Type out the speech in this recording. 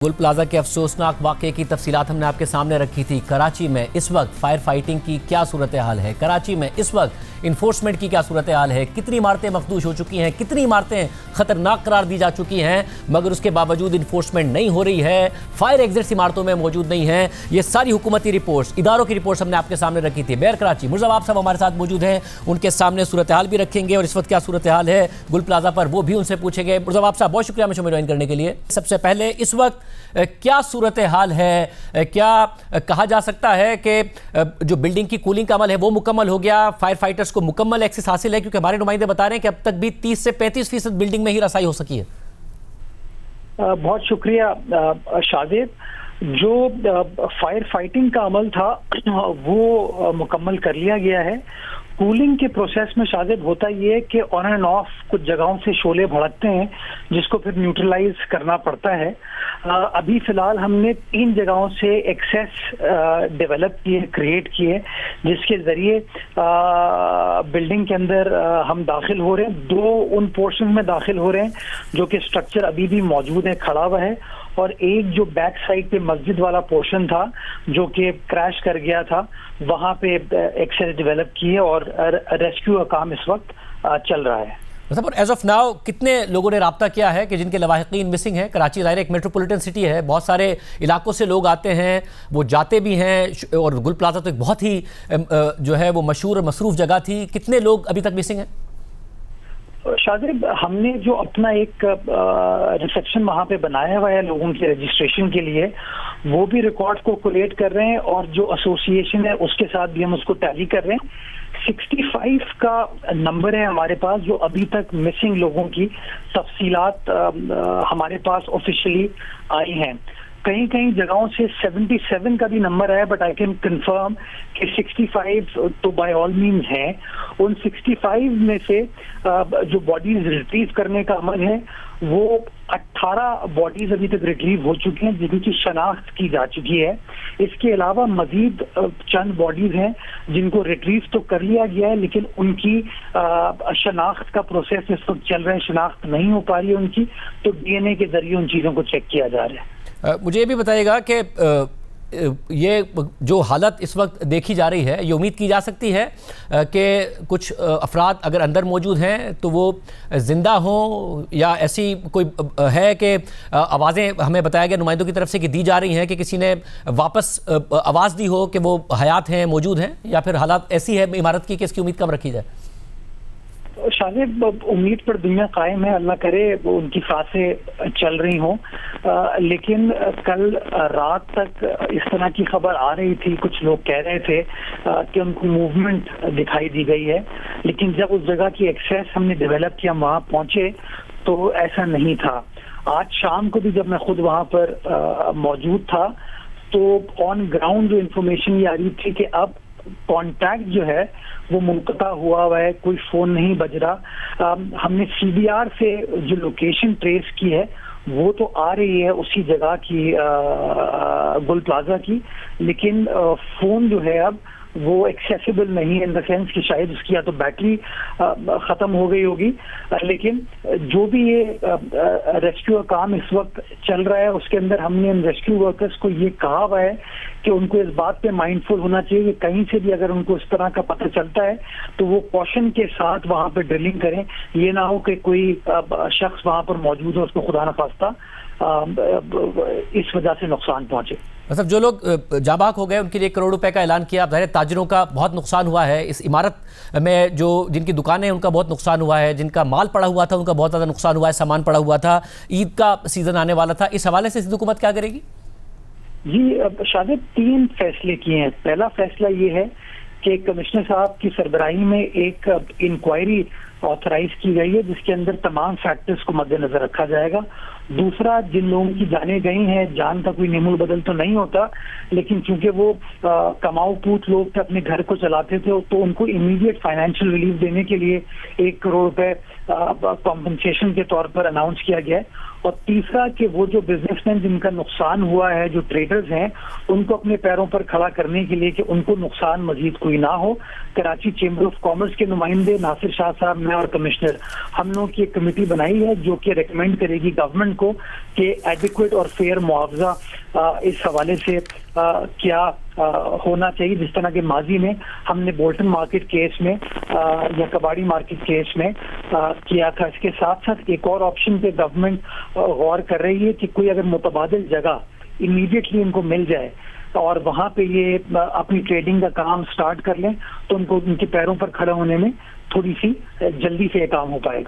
गुल प्लाजा के अफसोसनाक वाक़े की तफसीलात हमने आपके सामने रखी थी। कराची में इस वक्त फायर फाइटिंग की क्या सूरत हाल है, कराची में इस वक्त इन्फोर्समेंट की क्या सूरत हाल है, कितनी इमारतें मखदूश हो चुकी हैं, कितनी इमारतें ख़तरनाक करार दी जा चुकी हैं, मगर उसके बावजूद इन्फोर्समेंट नहीं हो रही है, फायर एग्जिट्स इमारतों में मौजूद नहीं हैं। ये सारी हुकूमती रिपोर्ट्स, इदारों की रिपोर्ट्स हमने आपके सामने रखी थी। बेर कराची मुर्ज़ा आप सब हमारे साथ मौजूद हैं, उनके सामने सूरत हाल भी रखेंगे और इस वक्त क्या सूरत हाल है गुल प्लाजा पर वो भी उनसे पूछेंगे। मुर्ज़ा आप साहब बहुत शुक्रिया हमें ज्वाइन करने के लिए। सबसे पहले इस वक्त क्या सूरत हाल है, क्या कहा जा सकता है कि जो बिल्डिंग की कूलिंग का अमल है वो मुकम्मल हो गया, फायर फाइटर्स को मुकम्मल एक्सेस हासिल है? क्योंकि हमारे नुमाइंदे बता रहे हैं कि अब तक भी 30 से 35% बिल्डिंग में ही रसाई हो सकी है। बहुत शुक्रिया शाजिद। जो फायर फाइटिंग का अमल था वो मुकम्मल कर लिया गया है। कूलिंग के प्रोसेस में शाजिद होता ये है कि ऑन एंड ऑफ कुछ जगहों से शोले भड़कते हैं जिसको फिर न्यूट्रलाइज करना पड़ता है। अभी फिलहाल हमने 3 जगहों से एक्सेस डेवलप किए, क्रिएट किए, जिसके जरिए बिल्डिंग के अंदर हम दाखिल हो रहे हैं। 2 उन पोर्शन में दाखिल हो रहे हैं जो कि स्ट्रक्चर अभी भी मौजूद है, खड़ा हुआ है, और एक जो बैक साइड पे मस्जिद वाला पोर्शन था जो कि क्रैश कर गया था, वहां पे एक्सेस डेवलप की है और रेस्क्यू का काम इस वक्त चल रहा है। मतलब एज ऑफ नाउ कितने लोगों ने राब्ता किया है कि जिनके लवाहिकीन मिसिंग हैं? कराची ज़ाहिर एक मेट्रोपॉलिटन सिटी है, बहुत सारे इलाकों से लोग आते हैं, वो जाते भी हैं, और गुल प्लाजा तो एक बहुत ही जो है वो मशहूर और मसरूफ जगह थी। कितने लोग अभी तक मिसिंग हैं? शाजिब, हमने जो अपना एक रिसेप्शन वहाँ पे बनाया हुआ है लोगों के रजिस्ट्रेशन के लिए, वो भी रिकॉर्ड को कोलेट कर रहे हैं और जो एसोसिएशन है उसके साथ भी हम उसको टैली कर रहे हैं। 65 का नंबर है हमारे पास जो अभी तक मिसिंग लोगों की तफसीलात हमारे पास ऑफिशियली आई हैं। कहीं कहीं जगहों से 77 का भी नंबर है, बट आई कैन कंफर्म कि 65 तो बाय ऑल मीन्स हैं। उन 65 में से जो बॉडीज रिट्रीव करने का अमल है वो 18 बॉडीज अभी तक रिट्रीव हो चुकी हैं जिनकी शनाख्त की जा चुकी है। इसके अलावा मजीद चंद बॉडीज हैं जिनको रिट्रीव तो कर लिया गया है, लेकिन उनकी शनाख्त का प्रोसेस इस वक्त चल रहा है, शनाख्त नहीं हो पा रही है उनकी, तो डीएनए के जरिए उन चीज़ों को चेक किया जा रहा है। मुझे ये भी बताइएगा कि ये जो हालत इस वक्त देखी जा रही है, ये उम्मीद की जा सकती है कि कुछ अफराद अगर अंदर मौजूद हैं तो वो ज़िंदा हों, या ऐसी कोई है कि आवाज़ें हमें बताया गया नुमाइंदों की तरफ से कि दी जा रही हैं कि किसी ने वापस आवाज़ दी हो कि वो हयात हैं, मौजूद हैं, या फिर हालात ऐसी है इमारत की कि इसकी उम्मीद कब रखी जाए? शायद उम्मीद पर दुनिया कायम है, अल्लाह करे वो उनकी सांसें चल रही हों, लेकिन कल रात तक इस तरह की खबर आ रही थी, कुछ लोग कह रहे थे कि उनको मूवमेंट दिखाई दी गई है, लेकिन जब उस जगह की एक्सेस हमने डेवलप किया, वहाँ पहुँचे तो ऐसा नहीं था। आज शाम को भी जब मैं खुद वहाँ पर मौजूद था तो ऑन ग्राउंड जो इन्फॉर्मेशन ये आ रही थी कि अब कांटेक्ट जो है वो मुनक़ता हुआ है, कोई फोन नहीं बज रहा। हमने सीबीआर से जो लोकेशन ट्रेस की है वो तो आ रही है उसी जगह की, गुल प्लाजा की, लेकिन फोन जो है अब वो एक्सेसिबल नहीं है, इन द सेंस कि शायद उसकी या तो बैटरी ख़त्म हो गई होगी। लेकिन जो भी ये रेस्क्यू का काम इस वक्त चल रहा है उसके अंदर हमने इन रेस्क्यू वर्कर्स को ये कहा हुआ है कि उनको इस बात पे माइंडफुल होना चाहिए कि कहीं से भी अगर उनको इस तरह का पता चलता है तो वो कॉशन के साथ वहाँ पर ड्रिलिंग करें। ये ना हो कि कोई शख्स वहाँ पर मौजूद हो, उसको खुदा न खास्ता इस वजह से नुकसान पहुँचे। मतलब जो लोग जाबाक हो गए उनके लिए 1 करोड़ रुपए का ऐलान किया। अब ताजिरों का बहुत नुकसान हुआ है इस इमारत में, जो जिनकी दुकानें हैं उनका बहुत नुकसान हुआ है, जिनका माल पड़ा हुआ था उनका बहुत ज़्यादा नुकसान हुआ है, सामान पड़ा हुआ था, ईद का सीज़न आने वाला था। इस हवाले से हुकूमत क्या करेगी? जी शायद 3 फैसले किए हैं। पहला फैसला ये है कि कमिश्नर साहब की सरबराही में एक इंक्वायरी ऑथराइज की गई है जिसके अंदर तमाम फैक्टर्स को मद्देनजर रखा जाएगा। दूसरा, जिन लोगों की जानें गई हैं, जान का कोई नेमुल बदल तो नहीं होता, लेकिन चूंकि वो कमाऊ पूत लोग थे, अपने घर को चलाते थे, तो उनको इमीडिएट फाइनेंशियल रिलीफ देने के लिए 1 करोड़ रुपए कॉम्पनसेशन के तौर पर अनाउंस किया गया है। اور تیسرا کہ وہ جو بزنس مین جن کا نقصان ہوا ہے، جو ٹریڈرز ہیں، ان کو اپنے پیروں پر کھڑا کرنے کے لیے کہ ان کو نقصان مزید کوئی نہ ہو، کراچی چیمبر آف کامرس کے نمائندے ناصر شاہ صاحب، میں اور کمشنر، ہم لوگوں کی ایک کمیٹی بنائی ہے جو کہ ریکمینڈ کرے گی گورنمنٹ کو کہ ایڈیکویٹ اور فیئر معاوضہ اس حوالے سے کیا ہونا چاہیے، جس طرح کہ ماضی میں ہم نے بولٹن مارکیٹ کیس میں یا کباڑی مارکیٹ کیس میں کیا تھا۔ اس کے ساتھ ساتھ ایک اور آپشن پہ گورنمنٹ غور کر رہی ہے کہ کوئی اگر متبادل جگہ امیڈیٹلی ان کو مل جائے اور وہاں پہ یہ اپنی ٹریڈنگ کا کام سٹارٹ کر لیں تو ان کو ان کے پیروں پر کھڑا ہونے میں تھوڑی سی جلدی سے یہ کام ہو پائے گا۔